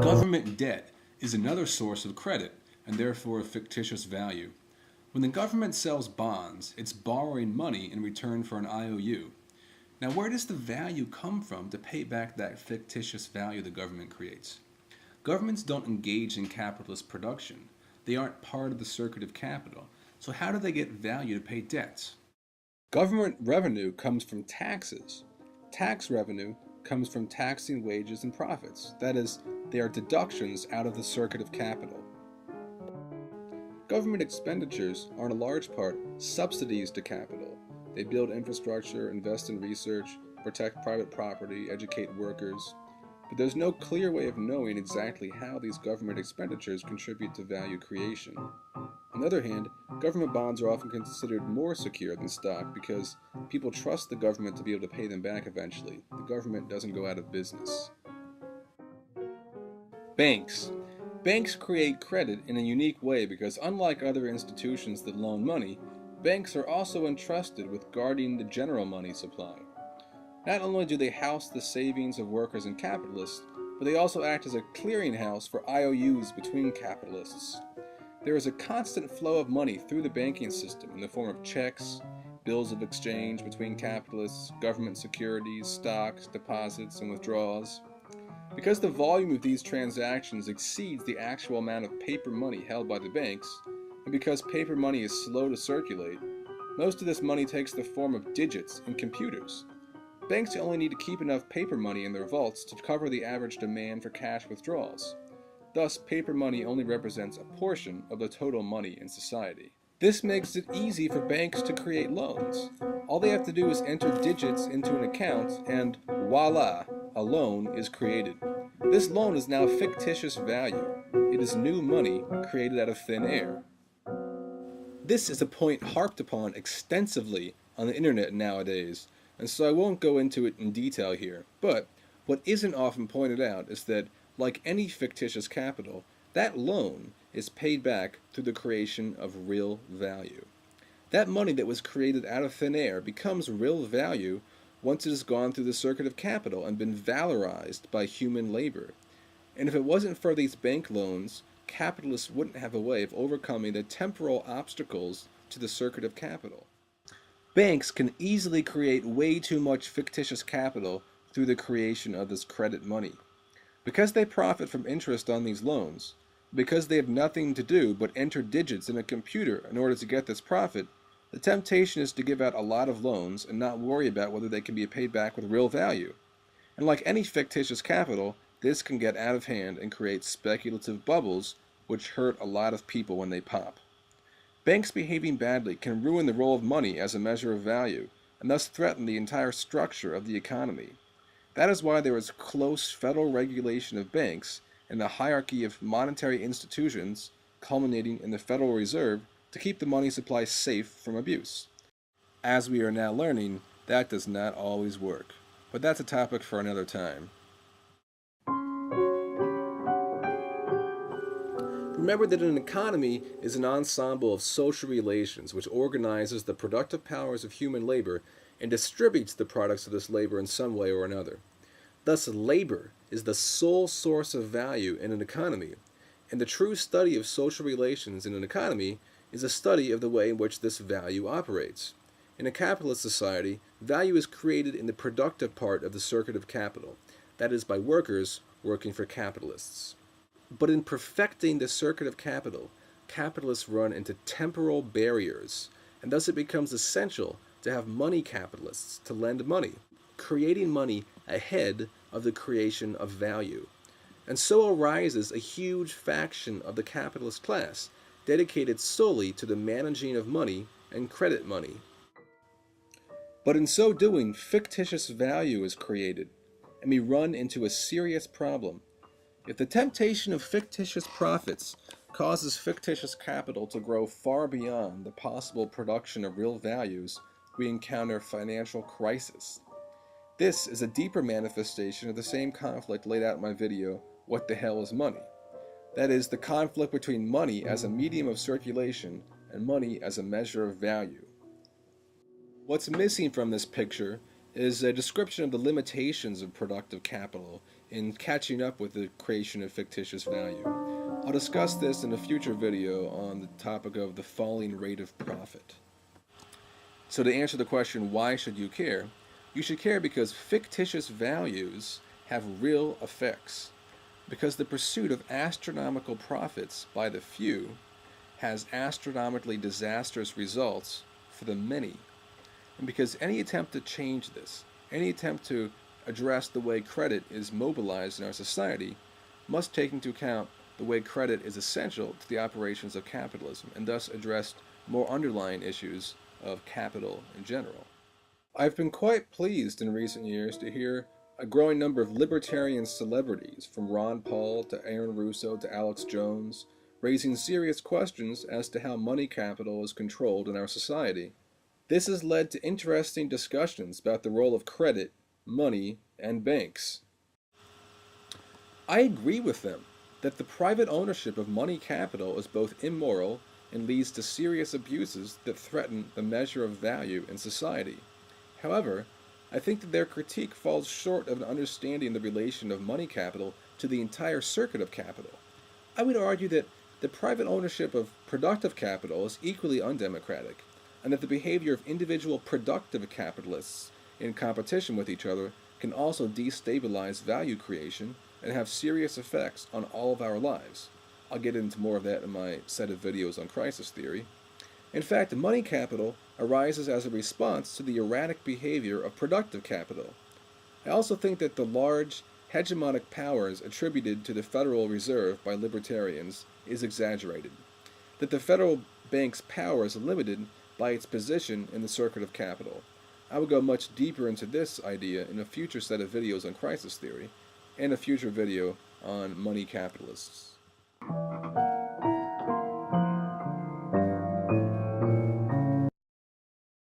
Government debt is another source of credit and therefore of fictitious value. When the government sells bonds, it's borrowing money in return for an IOU. Now, where does the value come from to pay back that fictitious value the government creates? Governments don't engage in capitalist production. They aren't part of the circuit of capital. So how do they get value to pay debts? Government revenue comes from taxes. Tax revenue comes from taxing wages and profits. That is, they are deductions out of the circuit of capital. Government expenditures are in a large part subsidies to capital. They build infrastructure, invest in research, protect private property, educate workers. But there's no clear way of knowing exactly how these government expenditures contribute to value creation. On the other hand, government bonds are often considered more secure than stock because people trust the government to be able to pay them back eventually. The government doesn't go out of business. Banks. Banks create credit in a unique way because unlike other institutions that loan money, banks are also entrusted with guarding the general money supply. Not only do they house the savings of workers and capitalists, but they also act as a clearinghouse for IOUs between capitalists. There is a constant flow of money through the banking system in the form of checks, bills of exchange between capitalists, government securities, stocks, deposits, and withdrawals. Because the volume of these transactions exceeds the actual amount of paper money held by the banks, and because paper money is slow to circulate, most of this money takes the form of digits in computers. Banks only need to keep enough paper money in their vaults to cover the average demand for cash withdrawals. Thus, paper money only represents a portion of the total money in society. This makes it easy for banks to create loans. All they have to do is enter digits into an account and voila, a loan is created. This loan is now fictitious value. It is new money created out of thin air. This is a point harped upon extensively on the internet nowadays, and so I won't go into it in detail here, but what isn't often pointed out is that, like any fictitious capital, that loan is paid back through the creation of real value. That money that was created out of thin air becomes real value once it has gone through the circuit of capital and been valorized by human labor. And if it wasn't for these bank loans, capitalists wouldn't have a way of overcoming the temporal obstacles to the circuit of capital. Banks can easily create way too much fictitious capital through the creation of this credit money. Because they profit from interest on these loans, because they have nothing to do but enter digits in a computer in order to get this profit, the temptation is to give out a lot of loans and not worry about whether they can be paid back with real value. And like any fictitious capital, this can get out of hand and create speculative bubbles which hurt a lot of people when they pop. Banks behaving badly can ruin the role of money as a measure of value and thus threaten the entire structure of the economy. That is why there is close federal regulation of banks and a hierarchy of monetary institutions culminating in the Federal Reserve to keep the money supply safe from abuse. As we are now learning, that does not always work. But that's a topic for another time. Remember that an economy is an ensemble of social relations which organizes the productive powers of human labor and distributes the products of this labor in some way or another. Thus, labor is the sole source of value in an economy, and the true study of social relations in an economy is a study of the way in which this value operates. In a capitalist society, value is created in the productive part of the circuit of capital, that is, by workers working for capitalists. But in perfecting the circuit of capital, capitalists run into temporal barriers, and thus it becomes essential to have money capitalists to lend money, creating money ahead of the creation of value. And so arises a huge faction of the capitalist class, dedicated solely to the managing of money and credit money. But in so doing, fictitious value is created, and we run into a serious problem. If the temptation of fictitious profits causes fictitious capital to grow far beyond the possible production of real values, we encounter financial crisis. This is a deeper manifestation of the same conflict laid out in my video, What the Hell is Money? That is, the conflict between money as a medium of circulation and money as a measure of value. What's missing from this picture is a description of the limitations of productive capital in catching up with the creation of fictitious value. I'll discuss this in a future video on the topic of the falling rate of profit. So to answer the question, why should you care? You should care because fictitious values have real effects. Because the pursuit of astronomical profits by the few has astronomically disastrous results for the many. And because any attempt to change this, any attempt to address the way credit is mobilized in our society, must take into account the way credit is essential to the operations of capitalism, and thus address more underlying issues of capital in general. I've been quite pleased in recent years to hear a growing number of libertarian celebrities, from Ron Paul to Aaron Russo to Alex Jones, raising serious questions as to how money capital is controlled in our society. This has led to interesting discussions about the role of credit, money, and banks. I agree with them that the private ownership of money capital is both immoral and leads to serious abuses that threaten the measure of value in society. However, I think that their critique falls short of understanding the relation of money capital to the entire circuit of capital. I would argue that the private ownership of productive capital is equally undemocratic, and that the behavior of individual productive capitalists in competition with each other can also destabilize value creation and have serious effects on all of our lives. I'll get into more of that in my set of videos on crisis theory. In fact, money capital arises as a response to the erratic behavior of productive capital. I also think that the large hegemonic powers attributed to the Federal Reserve by libertarians is exaggerated, that the federal bank's power is limited by its position in the circuit of capital. I will go much deeper into this idea in a future set of videos on crisis theory, and a future video on money capitalists.